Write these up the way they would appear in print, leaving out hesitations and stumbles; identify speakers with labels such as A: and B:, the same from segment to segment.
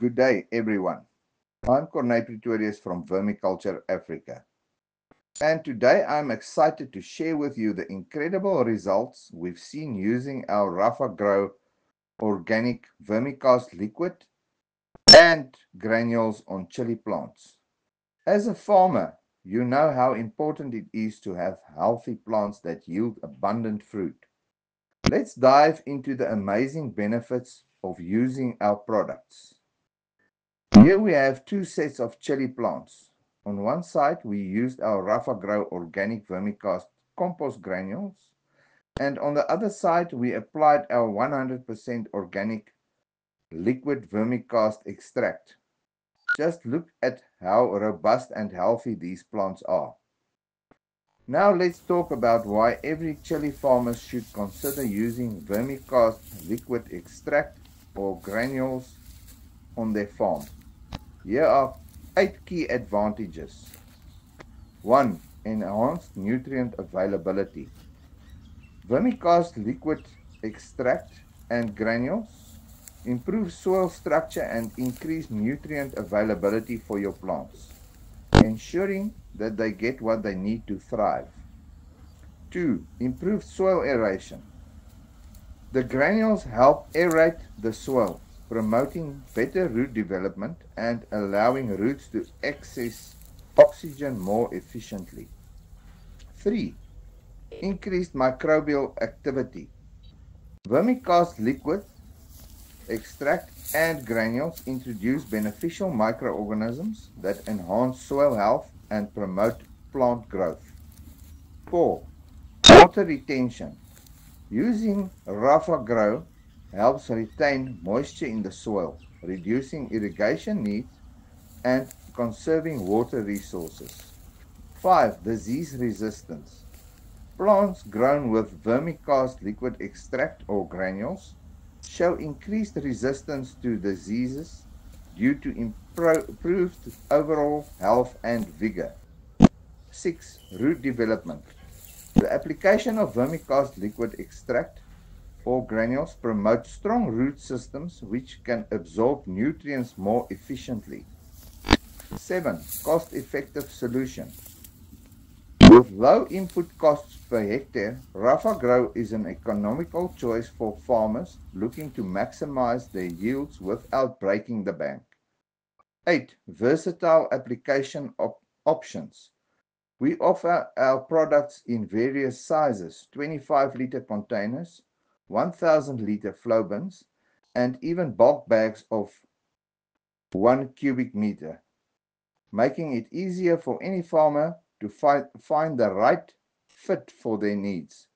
A: Good day, everyone. I'm Corné Pretorius from Vermiculture Africa. And today I'm excited to share with you the incredible results we've seen using our RAFAgrow organic vermicast liquid and granules on chili plants. As a farmer, you know how important it is to have healthy plants that yield abundant fruit. Let's dive into the amazing benefits of using our products. Here we have two sets of chili plants. On one side we used our RAFAgrow organic vermicast compost granules, and on the other side we applied our 100% organic liquid vermicast extract. Just look at how robust and healthy these plants are. Now let's talk about why every chili farmer should consider using vermicast liquid extract or granules on their farm. Here are 8 key advantages. 1. Enhanced nutrient availability. Vermicast liquid extract and granules improve soil structure and increase nutrient availability for your plants, ensuring that they get what they need to thrive. 2. Improved soil aeration. The granules help aerate the soil, promoting better root development and allowing roots to access oxygen more efficiently. 3. Increased microbial activity. Vermicast liquid, extract and granules introduce beneficial microorganisms that enhance soil health and promote plant growth. 4. Water retention. Using RAFAgrow helps retain moisture in the soil, reducing irrigation needs and conserving water resources. 5. Disease resistance. Plants grown with vermicast liquid extract or granules show increased resistance to diseases due to improved overall health and vigor. 6. Root development. The application of vermicast liquid extract or granules promote strong root systems which can absorb nutrients more efficiently. 7. Cost-effective solution. With low input costs per hectare, RAFAgrow is an economical choice for farmers looking to maximize their yields without breaking the bank. 8. Versatile application options. We offer our products in various sizes: 25-liter containers, 1,000-liter flow bins, and even bulk bags of 1 cubic meter, making it easier for any farmer to find the right fit for their needs.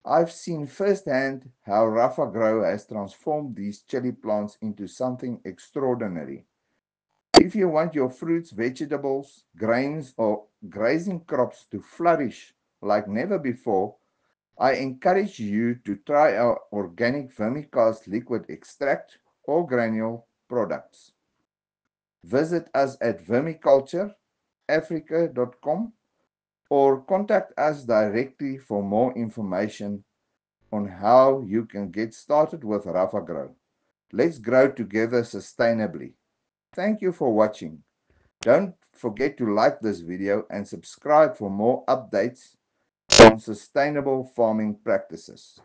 A: I've seen firsthand how RAFAgrow has transformed these chili plants into something extraordinary. If you want your fruits, vegetables, grains, or grazing crops to flourish like never before, I encourage you to try our organic vermicast liquid extract or granule products. Visit us at vermicultureafrica.com or contact us directly for more information on how you can get started with RAFAgrow. Let's grow together sustainably. Thank you for watching. Don't forget to like this video and subscribe for more updates on sustainable farming practices.